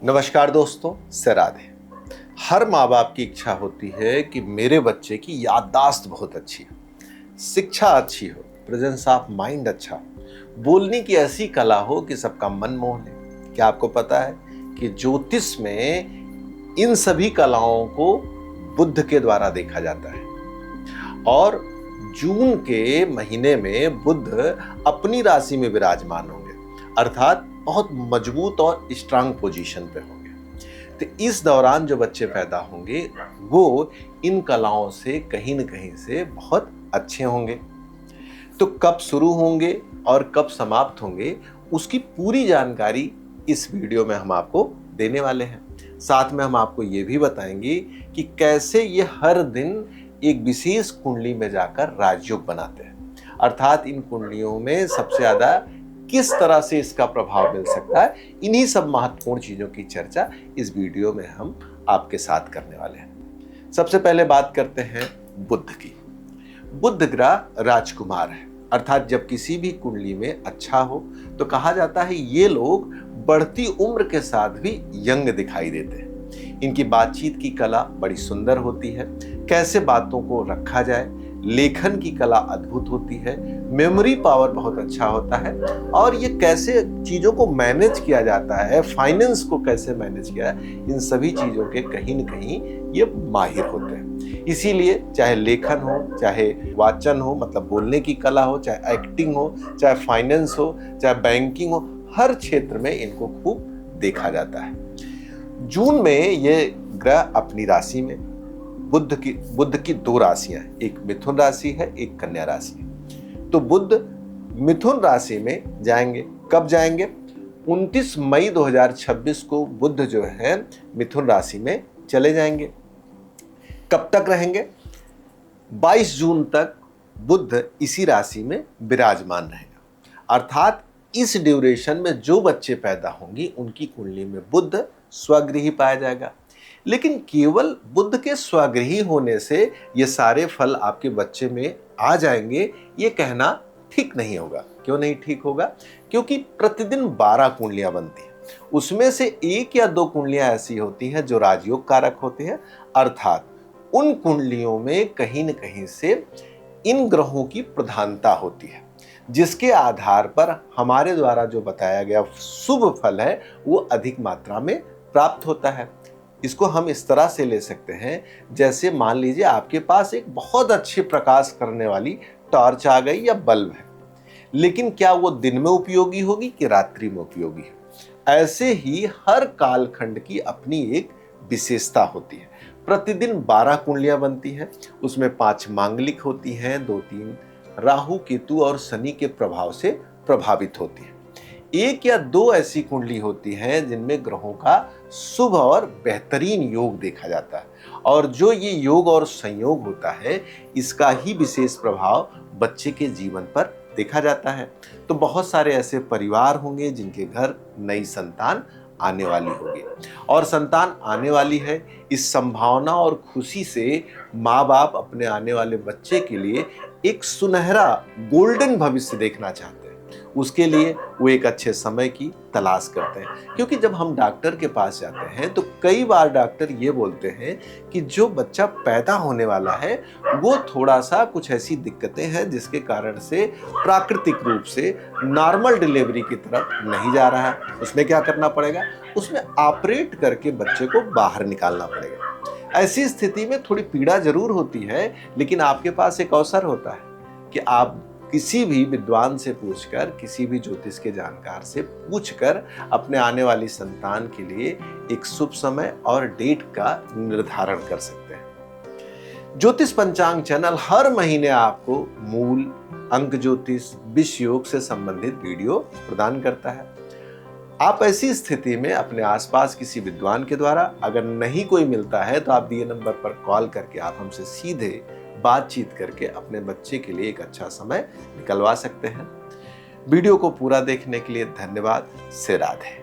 नमस्कार दोस्तों, से राधे। हर माँ बाप की इच्छा होती है कि मेरे बच्चे की याददाश्त बहुत अच्छी हो, शिक्षा अच्छी हो, प्रेजेंस ऑफ माइंड अच्छा हो, बोलने की ऐसी कला हो कि सबका मन मोह ले। क्या आपको पता है कि ज्योतिष में इन सभी कलाओं को बुध के द्वारा देखा जाता है और जून के महीने में बुध अपनी राशि में विराजमान होंगे, अर्थात बहुत मजबूत और स्ट्रांग पोजीशन पे होंगे। तो इस दौरान जो बच्चे पैदा होंगे वो इन कलाओं से कहीं न कहीं से बहुत अच्छे होंगे। तो कब शुरू होंगे और कब समाप्त होंगे उसकी पूरी जानकारी इस वीडियो में हम आपको देने वाले हैं। साथ में हम आपको ये भी बताएंगे कि कैसे ये हर दिन एक विशेष कुंडली में जाकर राजयोग बनाते हैं, अर्थात इन कुंडलियों में सबसे ज्यादा किस तरह से इसका प्रभाव मिल सकता है। इन्हीं सब महत्वपूर्ण चीजों की चर्चा इस वीडियो में हम आपके साथ करने वाले हैं। सबसे पहले बात करते हैं बुध की। बुध ग्रह राजकुमार है, अर्थात जब किसी भी कुंडली में अच्छा हो तो कहा जाता है ये लोग बढ़ती उम्र के साथ भी यंग दिखाई देते हैं। इनकी बातचीत की कला बड़ी सुंदर होती है, कैसे बातों को रखा जाए, लेखन की कला अद्भुत होती है, मेमोरी पावर बहुत अच्छा होता है और ये कैसे चीजों को मैनेज किया जाता है, फाइनेंस को कैसे मैनेज किया है, इन सभी चीजों के कहीं न कहीं ये माहिर होते हैं। इसीलिए चाहे लेखन हो, चाहे वाचन हो, मतलब बोलने की कला हो, चाहे एक्टिंग हो, चाहे फाइनेंस हो, चाहे बैंकिंग हो, हर क्षेत्र में इनको खूब देखा जाता है। जून में ये ग्रह अपनी राशि में, बुध की दो राशियां हैं, एक मिथुन राशि है, एक कन्या राशि है। तो बुध मिथुन राशि में जाएंगे। कब जाएंगे? 29 मई 2026 को बुध जो है मिथुन राशि में चले जाएंगे। कब तक रहेंगे? 22 जून तक बुध इसी राशि में विराजमान रहेगा, अर्थात इस ड्यूरेशन में जो बच्चे पैदा होंगे उनकी कुंडली में बुध स्वगृही पाया जाएगा। लेकिन केवल बुध के स्वगृही होने से ये सारे फल आपके बच्चे में आ जाएंगे, ये कहना ठीक नहीं होगा। क्यों नहीं ठीक होगा? क्योंकि प्रतिदिन 12 कुंडलियां बनती हैं, उसमें से एक या दो कुंडलियां ऐसी होती हैं जो राजयोग कारक होती हैं, अर्थात उन कुंडलियों में कहीं न कहीं से इन ग्रहों की प्रधानता होती है, जिसके आधार पर हमारे द्वारा जो बताया गया शुभ फल है वो अधिक मात्रा में प्राप्त होता है। इसको हम इस तरह से ले सकते हैं, जैसे मान लीजिए आपके पास एक बहुत अच्छी प्रकाश करने वाली टॉर्च आ गई या बल्ब है, लेकिन क्या वो दिन में उपयोगी होगी कि रात्रि में उपयोगी है? ऐसे ही हर कालखंड की अपनी एक विशेषता होती है। प्रतिदिन 12 कुंडलियां बनती हैं, उसमें 5 मांगलिक होती हैं, 2-3 राहु केतु और शनि के प्रभाव से प्रभावित होती है। एक या दो ऐसी कुंडली होती हैं जिनमें ग्रहों का शुभ और बेहतरीन योग देखा जाता है, और जो ये योग और संयोग होता है इसका ही विशेष प्रभाव बच्चे के जीवन पर देखा जाता है। तो बहुत सारे ऐसे परिवार होंगे जिनके घर नई संतान आने वाली होगी, और संतान आने वाली है, इस संभावना और खुशी से माँ बाप अपने आने वाले बच्चे के लिए एक सुनहरा गोल्डन भविष्य देखना चाहते हैं। उसके लिए वो एक अच्छे समय की तलाश करते हैं, क्योंकि जब हम डॉक्टर के पास जाते हैं तो कई बार डॉक्टर ये बोलते हैं कि जो बच्चा पैदा होने वाला है वो थोड़ा सा कुछ ऐसी दिक्कतें हैं जिसके कारण से प्राकृतिक रूप से नॉर्मल डिलीवरी की तरफ नहीं जा रहा है। उसमें क्या करना पड़ेगा? उसमें ऑपरेट करके बच्चे को बाहर निकालना पड़ेगा। ऐसी स्थिति में थोड़ी पीड़ा जरूर होती है, लेकिन आपके पास एक अवसर होता है कि आप किसी भी विद्वान से पूछकर, किसी भी ज्योतिष के जानकार से पूछकर अपने आने वाली संतान के लिए एक शुभ समय और डेट का निर्धारण कर सकते हैं। ज्योतिष पंचांग चैनल हर महीने आपको मूल, अंक ज्योतिष, विष योग से संबंधित वीडियो प्रदान करता है। आप ऐसी स्थिति में अपने आसपास किसी विद्वान के द्वारा अगर नहीं कोई मिलता है तो आप दिए नंबर पर कॉल करके आप हमसे सीधे बातचीत करके अपने बच्चे के लिए एक अच्छा समय निकलवा सकते हैं। वीडियो को पूरा देखने के लिए धन्यवाद। से राधे।